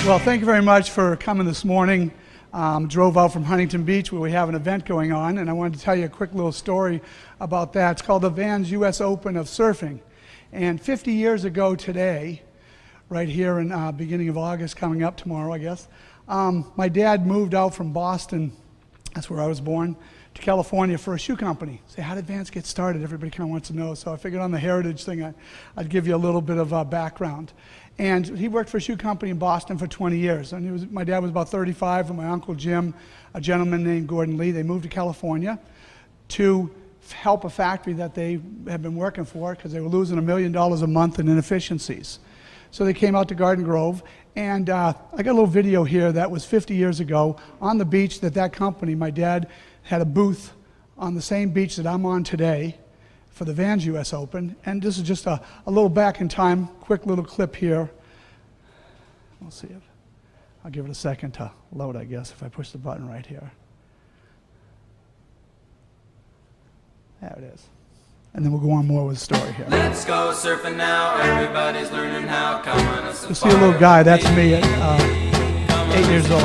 Well, thank you very much for coming this morning. Drove out from Huntington Beach where we have an event going on, and I wanted to tell you a quick little story about that. It's called the Vans U.S. Open of Surfing. And 50 years ago today, right here in beginning of August, coming up tomorrow, I guess, my dad moved out from Boston, that's where I was born, to California for a shoe company. Say, how did Vans get started? Everybody kind of wants to know. So I figured on the heritage thing, I'd give you a little bit of background. And he worked for a shoe company in Boston for 20 years. And my dad was about 35, and my uncle Jim, a gentleman named Gordon Lee, they moved to California to help a factory that they had been working for because they were losing $1 million a month in inefficiencies. So they came out to Garden Grove, and I got a little video here that was 50 years ago on the beach that company, my dad had a booth on the same beach that I'm on today for the Vans U.S. Open. And this is just a little back in time, quick little clip here. We'll see it. I'll give it a second to load, I guess, if I push the button right here. There it is. And then we'll go on more with the story here. Let's go surfing now, everybody's learning how. Come on a safari. You see a little guy, that's me at 8 years old.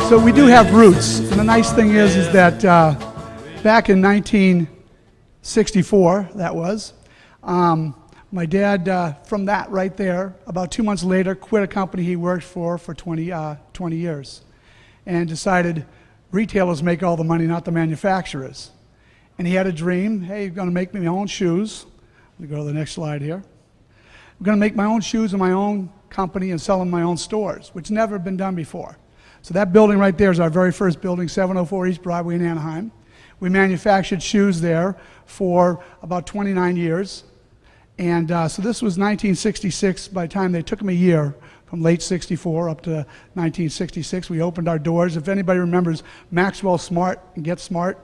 So we do have roots, and the nice thing is that back in 1964, that was, my dad, from that right there, about 2 months later, quit a company he worked for 20 years, and decided retailers make all the money, not the manufacturers. And he had a dream, hey, I'm going to make my own shoes. Let me go to the next slide here. I'm going to make my own shoes in my own company and sell them in my own stores, which never been done before. So that building right there is our very first building, 704 East Broadway in Anaheim. We manufactured shoes there for about 29 years. And so this was 1966. By the time they took them a year, from late 64 up to 1966, we opened our doors. If anybody remembers Maxwell Smart and Get Smart,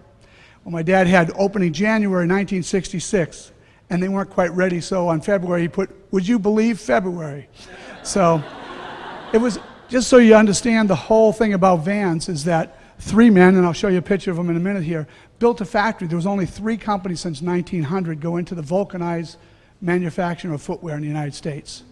well, my dad had opening January 1966, and they weren't quite ready, so on February he put, would you believe February? So it was, just so you understand the whole thing about Vans is that 3 men, and I'll show you a picture of them in a minute here, built a factory. There was only 3 companies since 1900 go into the vulcanized manufacturing of footwear in the United States.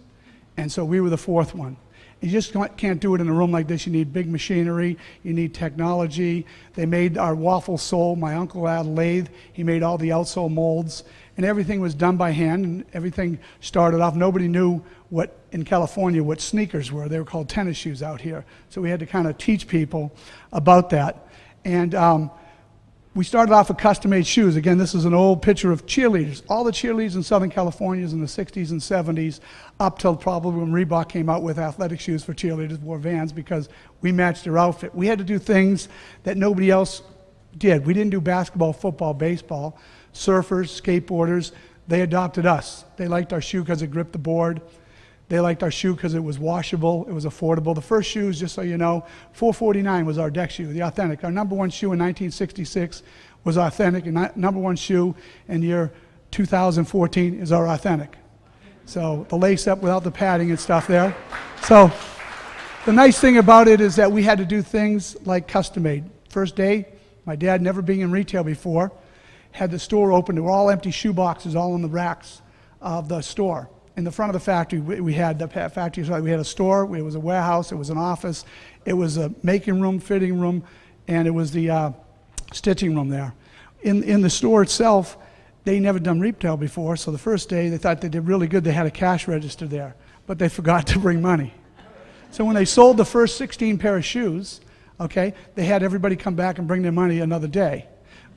And so we were the 4th one. You just can't do it in a room like this. You need big machinery, you need technology. They made our waffle sole. My uncle had a lathe. He made all the outsole molds, and everything was done by hand, and everything started off. Nobody knew in California what sneakers were. They were called tennis shoes out here. So we had to kind of teach people about that. And we started off with custom-made shoes. Again, this is an old picture of cheerleaders. All the cheerleaders in Southern California in the 60s and 70s, up till probably when Reebok came out with athletic shoes for cheerleaders, wore Vans, because we matched their outfit. We had to do things that nobody else did. We didn't do basketball, football, baseball. Surfers, skateboarders, they adopted us. They liked our shoe because it gripped the board. They liked our shoe because it was washable, it was affordable. The first shoes, just so you know, $4.49 was our deck shoe, the authentic. Our number 1 shoe in 1966 was authentic, and number 1 shoe in year 2014 is our authentic. So the lace up without the padding and stuff there. So the nice thing about it is that we had to do things like custom made. First day, my dad never being in retail before, had the store open. There were all empty shoe boxes all in the racks of the store. In the front of the factory, we had the factory. We had a store. It was a warehouse. It was an office. It was a making room, fitting room, and it was the stitching room there. In the store itself, they never done retail before, so the first day they thought they did really good. They had a cash register there, but they forgot to bring money. So when they sold the first 16 pair of shoes, okay, they had everybody come back and bring their money another day.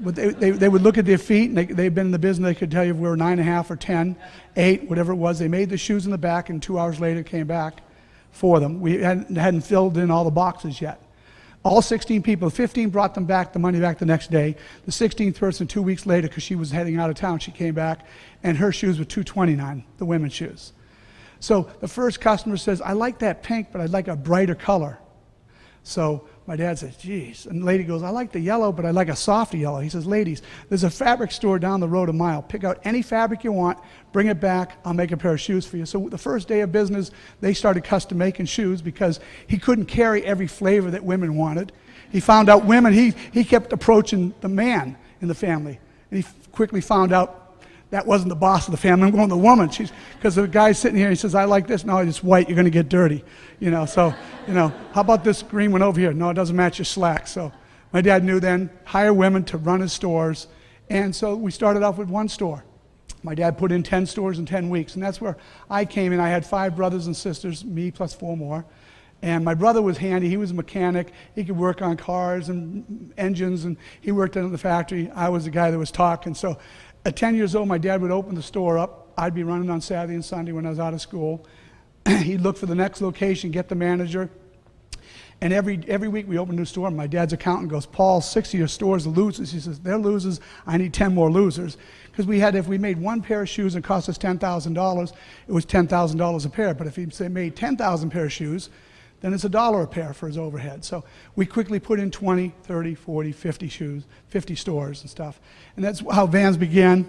But they would look at their feet, and they'd been in the business. They could tell you if we were 9.5 or 10, 8, whatever it was. They made the shoes in the back, and 2 hours later came back for them. We hadn't filled in all the boxes yet. All 16 people, 15 brought them back, the money back the next day. The 16th person, 2 weeks later, because she was heading out of town, she came back, and her shoes were $229, the women's shoes. So the first customer says, I like that pink, but I'd like a brighter color. So my dad says, geez. And the lady goes, I like the yellow, but I like a softer yellow. He says, ladies, there's a fabric store down the road a mile. Pick out any fabric you want, bring it back, I'll make a pair of shoes for you. So the first day of business, they started custom making shoes because he couldn't carry every flavor that women wanted. He found out women, he kept approaching the man in the family. And he quickly found out that wasn't the boss of the family. I'm going to the woman. Because the guy's sitting here, he says, I like this. No, it's white. You're going to get dirty. So, how about this green one over here? No, it doesn't match your slacks. So my dad knew then, hire women to run his stores. And so we started off with one store. My dad put in 10 stores in 10 weeks. And that's where I came in. I had 5 brothers and sisters, me plus 4 more. And my brother was handy. He was a mechanic. He could work on cars and engines, and he worked in the factory. I was the guy that was talking. So at 10 years old, my dad would open the store up. I'd be running on Saturday and Sunday when I was out of school. He'd look for the next location, get the manager. And every week we opened a new store. My dad's accountant goes, Paul, 6 of your stores are losers. He says, they're losers. I need 10 more losers. Because if we made one pair of shoes and it cost us $10,000, it was $10,000 a pair. But if he made 10,000 pair of shoes, then it's $1 a pair for his overhead. So we quickly put in 20, 30, 40, 50 shoes, 50 stores and stuff. And that's how Vans began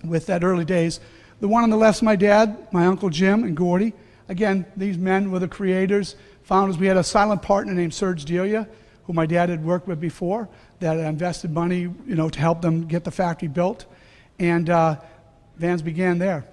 with that early days. The one on the left's my dad, my Uncle Jim and Gordy. Again, these men were the creators, founders. We had a silent partner named Serge Delia, who my dad had worked with before, that invested money, to help them get the factory built. And Vans began there.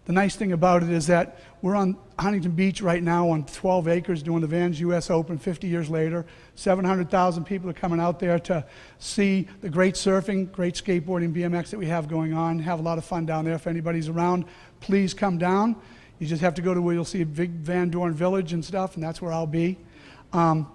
The nice thing about it is that we're on Huntington Beach right now on 12 acres doing the Vans US Open 50 years later. 700,000 people are coming out there to see the great surfing, great skateboarding, BMX that we have going on. Have a lot of fun down there. If anybody's around, please come down. You just have to go to where you'll see a big Van Dorn Village and stuff, and that's where I'll be. The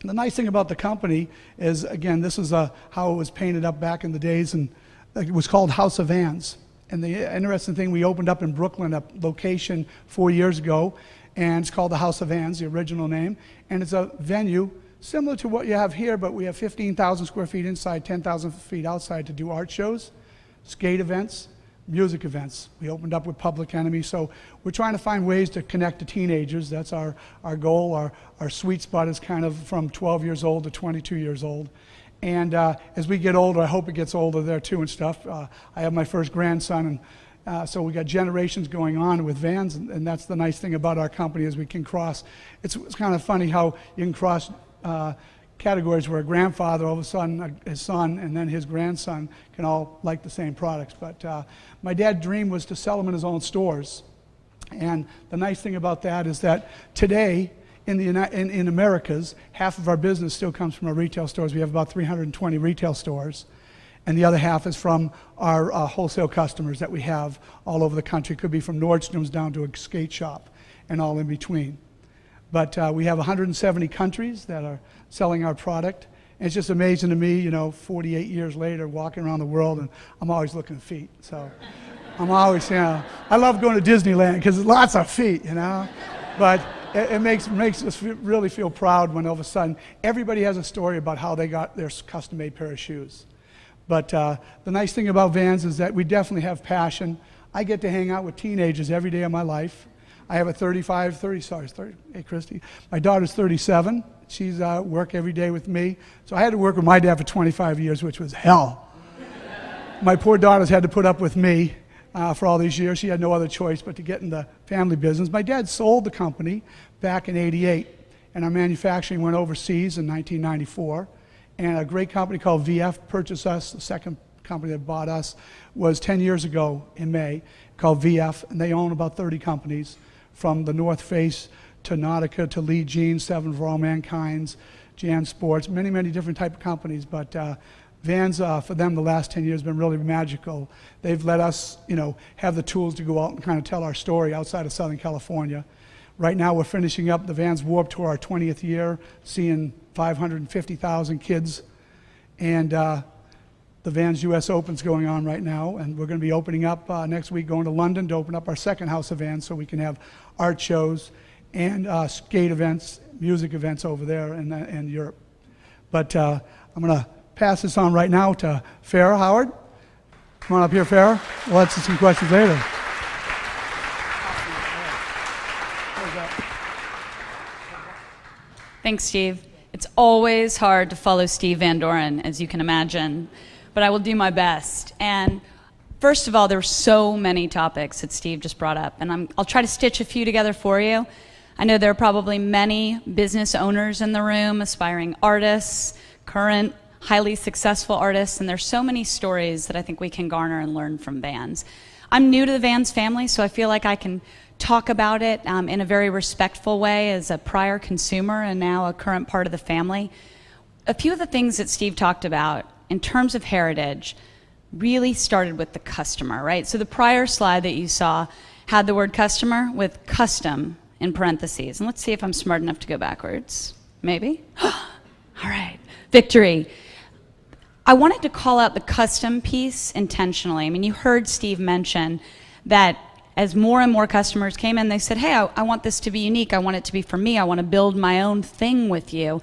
nice thing about the company is, again, this is how it was painted up back in the days, and it was called House of Vans. And the interesting thing, we opened up in Brooklyn, a location 4 years ago, and it's called the House of Vans, the original name. And it's a venue similar to what you have here, but we have 15,000 square feet inside, 10,000 feet outside to do art shows, skate events, music events. We opened up with Public Enemy, so we're trying to find ways to connect to teenagers. That's our goal. Our sweet spot is kind of from 12 years old to 22 years old. And as we get older, I hope it gets older there too and stuff. I have my first grandson, and so we got generations going on with Vans, and that's the nice thing about our company is we can cross. It's kind of funny how you can cross categories where a grandfather, all of a sudden his son and then his grandson can all like the same products. But my dad's dream was to sell them in his own stores. And the nice thing about that is that today, in Americas, half of our business still comes from our retail stores. We have about 320 retail stores, and the other half is from our wholesale customers that we have all over the country. It could be from Nordstrom's down to a skate shop and all in between. But we have 170 countries that are selling our product. And it's just amazing to me, 48 years later, walking around the world, and I'm always looking at feet. So I'm always, I love going to Disneyland because there's lots of feet, But it makes us really feel proud when all of a sudden everybody has a story about how they got their custom-made pair of shoes. But the nice thing about Vans is that we definitely have passion. I get to hang out with teenagers every day of my life. I have a hey Christy, my daughter's 37. She's work every day with me. So I had to work with my dad for 25 years, which was hell. My poor daughters had to put up with me for all these years. She had no other choice but to get in the family business. My dad sold the company back in '88, and our manufacturing went overseas in 1994. And a great company called VF purchased us, the second company that bought us, was 10 years ago in May, called VF, and they own about 30 companies, from the North Face to Nautica to Lee Jeans, Seven for All Mankind's, Jan Sports, many, many different type of companies. But Vans, for them, the last 10 years have been really magical. They've let us, have the tools to go out and kind of tell our story outside of Southern California. Right now, we're finishing up the Vans Warped Tour, our 20th year, seeing 550,000 kids. And the Vans US Open's going on right now, and we're going to be opening up next week, going to London to open up our second house of Vans so we can have art shows and skate events, music events over there in Europe. But I'm going to pass this on right now to Fara Howard. Come on up here, Fara. We'll answer some questions later. Thanks, Steve. It's always hard to follow Steve Van Doren, as you can imagine, but I will do my best. And first of all, there were so many topics that Steve just brought up, and I'll try to stitch a few together for you. I know there are probably many business owners in the room, aspiring artists, current highly successful artists, and there's so many stories that I think we can garner and learn from Vans. I'm new to the Vans family, so I feel like I can talk about it in a very respectful way as a prior consumer and now a current part of the family. A few of the things that Steve talked about in terms of heritage really started with the customer, right? So the prior slide that you saw had the word customer with custom in parentheses. And let's see if I'm smart enough to go backwards. Maybe? All right. Victory. I wanted to call out the custom piece intentionally. I mean, you heard Steve mention that as more and more customers came in, they said, hey, I want this to be unique. I want it to be for me. I want to build my own thing with you.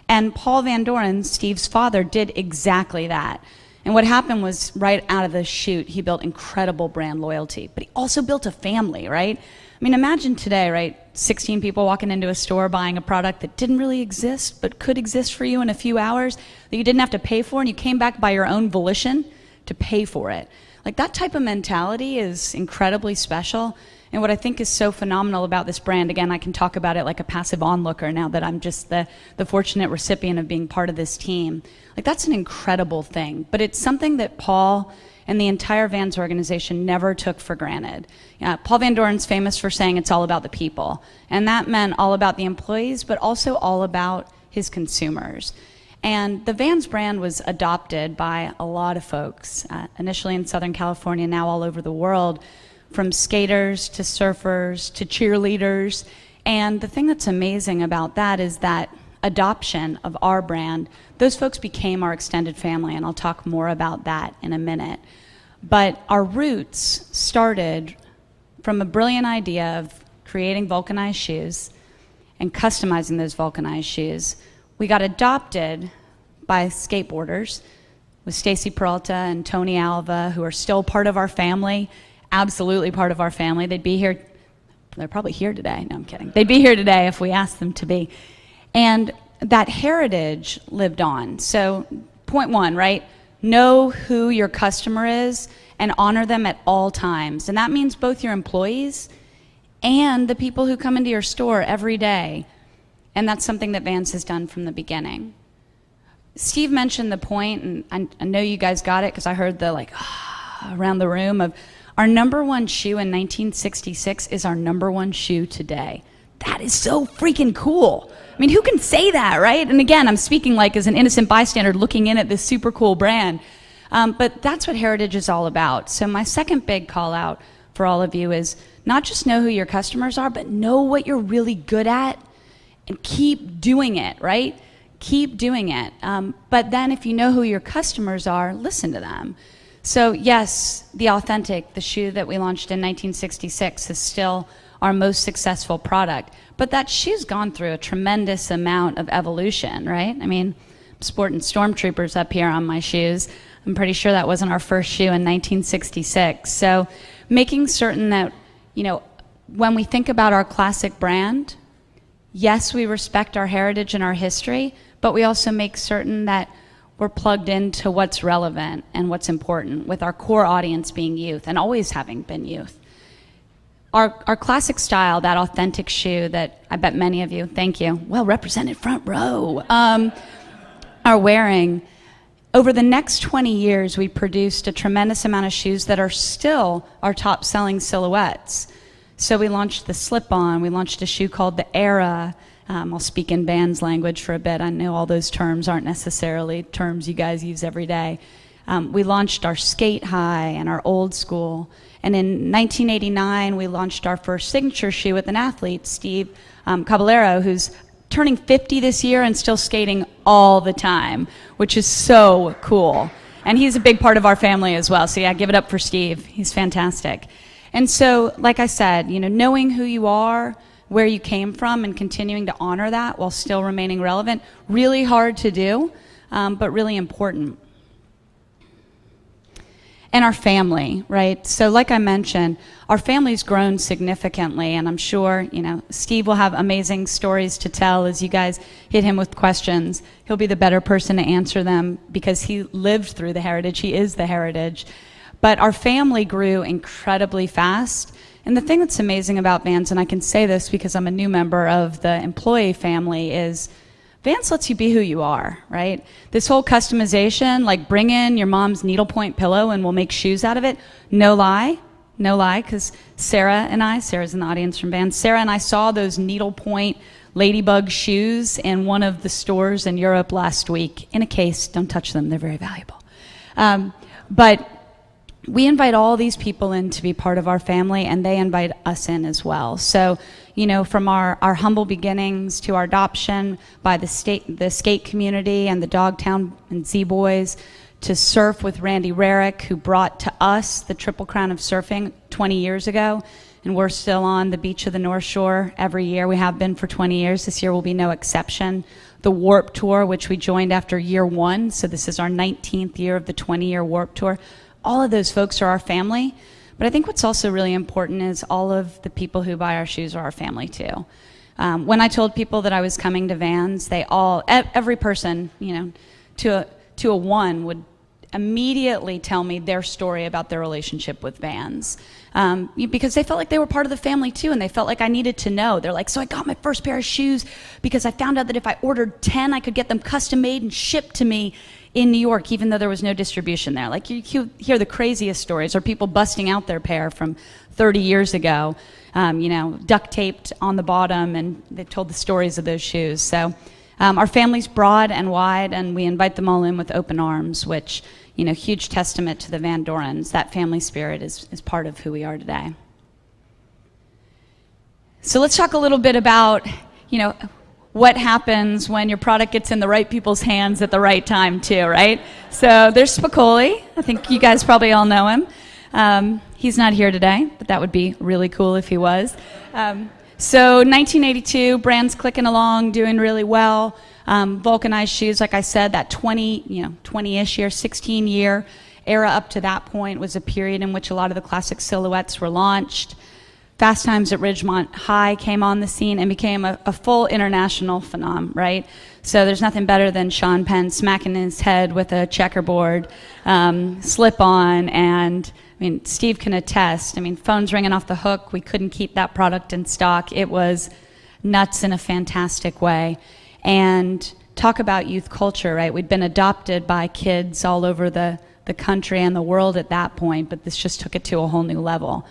And Paul Van Doren, Steve's father, did exactly that. And what happened was right out of the chute, he built incredible brand loyalty, but he also built a family, right? I mean, imagine today, right? 16 people walking into a store buying a product that didn't really exist, but could exist for you in a few hours, that you didn't have to pay for, and you came back by your own volition to pay for it. Like, that type of mentality is incredibly special. And what I think is so phenomenal about this brand, again, I can talk about it like a passive onlooker now that I'm just the fortunate recipient of being part of this team. Like, that's an incredible thing. But it's something that Paul and the entire Vans organization never took for granted. Paul Van Doren's famous for saying it's all about the people. And that meant all about the employees, but also all about his consumers. And the Vans brand was adopted by a lot of folks, initially in Southern California, now all over the world, from skaters to surfers to cheerleaders. And the thing that's amazing about that is that adoption of our brand, those folks became our extended family, and I'll talk more about that in a minute. But our roots started from a brilliant idea of creating vulcanized shoes and customizing those vulcanized shoes. We got adopted by skateboarders with Stacy Peralta and Tony Alva, who are still part of our family, absolutely part of our family. They'd be here, they're probably here today. No, I'm kidding. They'd be here today if we asked them to be. And that heritage lived on. So point one, right? Know who your customer is and honor them at all times. And that means both your employees and the people who come into your store every day. And that's something that Vans has done from the beginning. Steve mentioned the point, and I know you guys got it because I heard the around the room of our number one shoe in 1966 is our number one shoe today. That is so freaking cool. I mean, who can say that, right? And again, I'm speaking like as an innocent bystander looking in at this super cool brand. But that's what heritage is all about. So my second big call out for all of you is not just know who your customers are, but know what you're really good at and keep doing it, right? Keep doing it. But then if you know who your customers are, listen to them. So yes, the Authentic, the shoe that we launched in 1966, is still our most successful product. But that shoe's gone through a tremendous amount of evolution, right? I mean, I'm sporting Stormtroopers up here on my shoes. I'm pretty sure that wasn't our first shoe in 1966. So making certain that, when we think about our classic brand, yes, we respect our heritage and our history, but we also make certain that we're plugged into what's relevant and what's important, with our core audience being youth and always having been youth. Our classic style, that Authentic shoe that I bet many of you, thank you, well represented front row, are wearing, over the next 20 years, we produced a tremendous amount of shoes that are still our top-selling silhouettes. So we launched the slip-on, we launched a shoe called the Era. I'll speak in Vans language for a bit. I know all those terms aren't necessarily terms you guys use every day. We launched our Skate High and our Old School. And in 1989, we launched our first signature shoe with an athlete, Steve Caballero, who's turning 50 this year and still skating all the time, which is so cool. And he's a big part of our family as well. So yeah, give it up for Steve. He's fantastic. And so, like I said, knowing who you are, where you came from, and continuing to honor that while still remaining relevant, really hard to do, but really important. And our family, right? So like I mentioned, our family's grown significantly, and I'm sure, Steve will have amazing stories to tell as you guys hit him with questions. He'll be the better person to answer them because he lived through the heritage. He is the heritage. But our family grew incredibly fast. And the thing that's amazing about Vans, and I can say this because I'm a new member of the employee family, is Vans lets you be who you are, right? This whole customization, like bring in your mom's needlepoint pillow and we'll make shoes out of it. No lie, because Sarah's in the audience from Vans, Sarah and I saw those needlepoint ladybug shoes in one of the stores in Europe last week in a case. Don't touch them, they're very valuable. But we invite all these people in to be part of our family, and they invite us in as well. So, from our humble beginnings to our adoption by the skate community and the Dogtown and Z-Boys, to surf with Randy Rarick, who brought to us the Triple Crown of surfing 20 years ago, and we're still on the beach of the North Shore every year. We have been for 20 years. This year will be no exception. The Warp Tour, which we joined after year 1, so this is our 19th year of the 20-year Warp Tour. All of those folks are our family, but I think what's also really important is all of the people who buy our shoes are our family too. When I told people that I was coming to Vans, every person, to a one would immediately tell me their story about their relationship with Vans, because they felt like they were part of the family too, and they felt like I needed to know. They're like, so I got my first pair of shoes because I found out that if I ordered 10, I could get them custom made and shipped to me in New York, even though there was no distribution there. Like, you hear the craziest stories, or people busting out their pair from 30 years ago, duct taped on the bottom, and they told the stories of those shoes. So our family's broad and wide, and we invite them all in with open arms, which, huge testament to the Van Dorens. That family spirit is part of who we are today. So let's talk a little bit about, what happens when your product gets in the right people's hands at the right time too, right? So there's Spicoli. I think you guys probably all know him. He's not here today, but that would be really cool if he was. So 1982, brand's clicking along, doing really well. Vulcanized shoes, like I said, that 20-ish year, 16-year era up to that point was a period in which a lot of the classic silhouettes were launched. Fast Times at Ridgemont High came on the scene and became a full international phenomenon, right? So there's nothing better than Sean Penn smacking his head with a checkerboard slip-on, and Steve can attest. Phones ringing off the hook. We couldn't keep that product in stock. It was nuts in a fantastic way. And talk about youth culture, right? We'd been adopted by kids all over the country and the world at that point, but this just took it to a whole new level.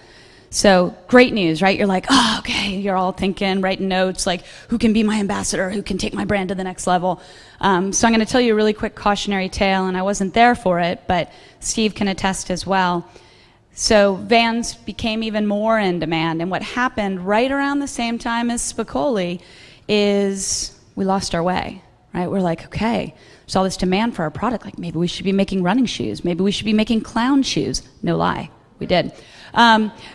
So great news, right? You're like, oh, okay. You're all thinking, writing notes, like, who can be my ambassador? Who can take my brand to the next level? So I'm going to tell you a really quick cautionary tale, and I wasn't there for it, but Steve can attest as well. So Vans became even more in demand, and what happened right around the same time as Spicoli is we lost our way, right? We're like, okay, there's all this demand for our product. Like, maybe we should be making running shoes. Maybe we should be making clown shoes. No lie, we did.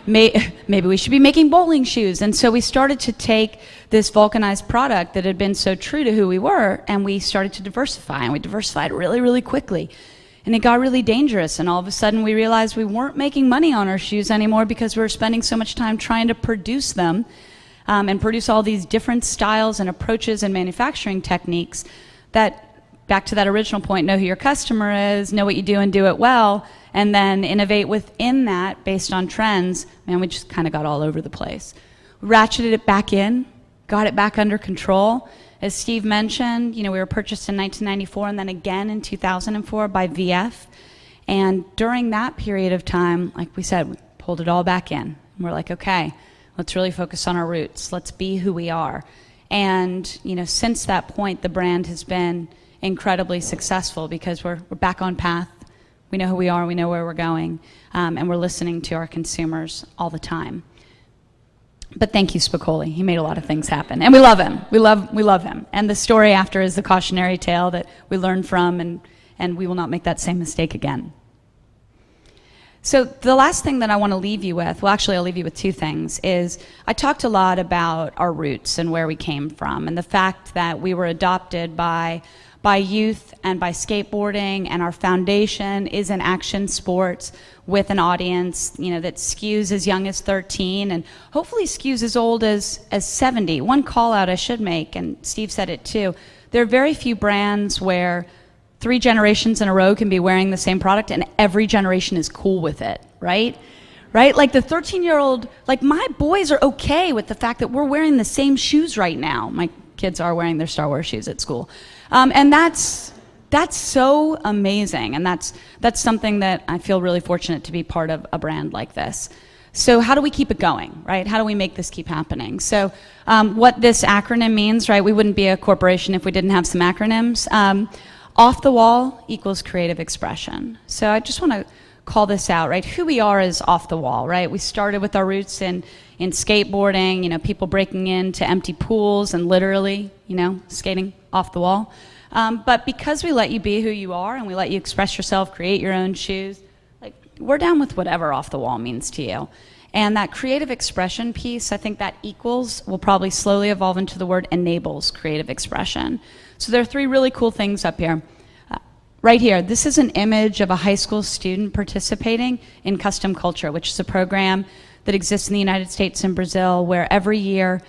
Maybe we should be making bowling shoes. And so we started to take this vulcanized product that had been so true to who we were, and we started to diversify, and we diversified really, really quickly. And it got really dangerous, and all of a sudden we realized we weren't making money on our shoes anymore because we were spending so much time trying to produce them and produce all these different styles and approaches and manufacturing techniques that, back to that original point, know who your customer is, know what you do and do it well, and then innovate within that based on trends. Man, we just kind of got all over the place. We ratcheted it back in, got it back under control, As Steve mentioned, we were purchased in 1994 and then again in 2004 by VF. And during that period of time, like we said, we pulled it all back in. And we're like, okay, let's really focus on our roots. Let's be who we are. And, since that point, the brand has been incredibly successful because we're back on path. We know who we are, we know where we're going, and we're listening to our consumers all the time. But thank you, Spicoli. He made a lot of things happen. And we love him. We love him. And the story after is the cautionary tale that we learn from, and we will not make that same mistake again. So the last thing that I want to leave you with, well, actually I'll leave you with two things, is I talked a lot about our roots and where we came from, and the fact that we were adopted by youth and by skateboarding, and our foundation is in action sports with an audience, that skews as young as 13 and hopefully skews as old as 70. One call out I should make, and Steve said it too, there are very few brands where 3 generations in a row can be wearing the same product and every generation is cool with it, right? Right? Like the 13-year-old, like my boys are okay with the fact that we're wearing the same shoes right now. My kids are wearing their Star Wars shoes at school. And that's so amazing, and that's something that I feel really fortunate to be part of a brand like this. So how do we keep it going, right? How do we make this keep happening? So what this acronym means, right? We wouldn't be a corporation if we didn't have some acronyms. Off the wall equals creative expression. So I just want to call this out, right? Who we are is off the wall, right? We started with our roots in skateboarding, people breaking into empty pools and literally, skating off the wall. But because we let you be who you are and we let you express yourself, create your own shoes, like we're down with whatever off the wall means to you. And that creative expression piece, I think that equals will probably slowly evolve into the word enables creative expression. So there are 3 really cool things up here. Right here, this is an image of a high school student participating in Custom Culture, which is a program that exists in the United States and Brazil, where every year,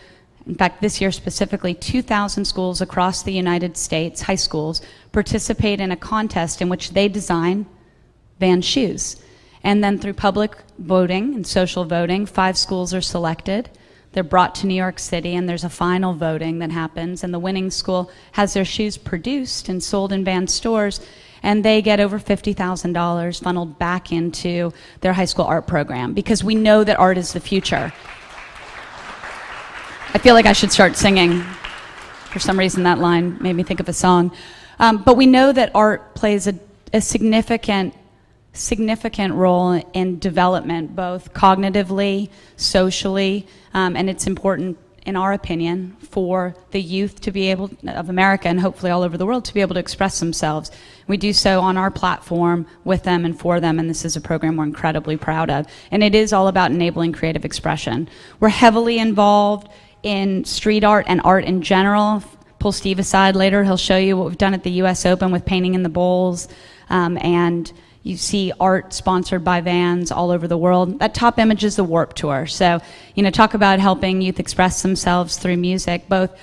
in fact this year specifically, 2,000 schools across the United States, high schools, participate in a contest in which they design Vans shoes. And then through public voting and social voting, 5 schools are selected. They're brought to New York City, and there's a final voting that happens, and the winning school has their shoes produced and sold in Vans stores, and they get over $50,000 funneled back into their high school art program, because we know that art is the future. I feel like I should start singing. For some reason, that line made me think of a song. But we know that art plays a significant role in development, both cognitively, socially, and it's important, in our opinion, for the youth to be able, of America and hopefully all over the world, to be able to express themselves. We do so on our platform with them and for them, and this is a program we're incredibly proud of. And it is all about enabling creative expression. We're heavily involved in street art and art in general. Pull Steve aside later, he'll show you what we've done at the US Open with painting in the bowls, and you see art sponsored by Vans all over the world. That top image is the Warped Tour. So, talk about helping youth express themselves through music, both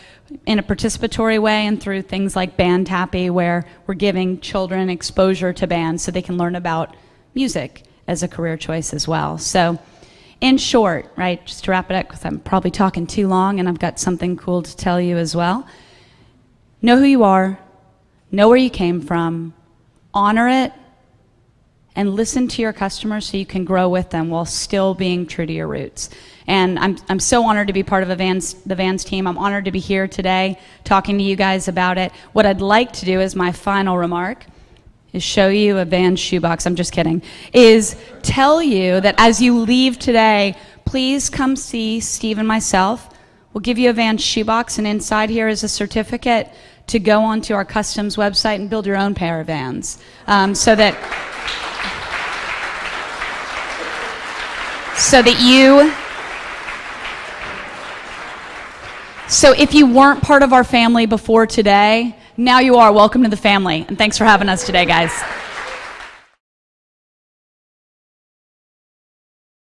in a participatory way and through things like Band Tappy, where we're giving children exposure to bands so they can learn about music as a career choice as well. So, in short, right, just to wrap it up, because I'm probably talking too long and I've got something cool to tell you as well. Know who you are, know where you came from, honor it, and listen to your customers so you can grow with them while still being true to your roots. And I'm so honored to be part of the Vans team. I'm honored to be here today talking to you guys about it. What I'd like to do as my final remark is show you a Vans shoebox. I'm just kidding. Is tell you that as you leave today, please come see Steve and myself. We'll give you a Vans shoebox, and inside here is a certificate to go onto our customs website and build your own pair of Vans, so that So if you weren't part of our family before today, now you are. Welcome to the family, and thanks for having us today, guys.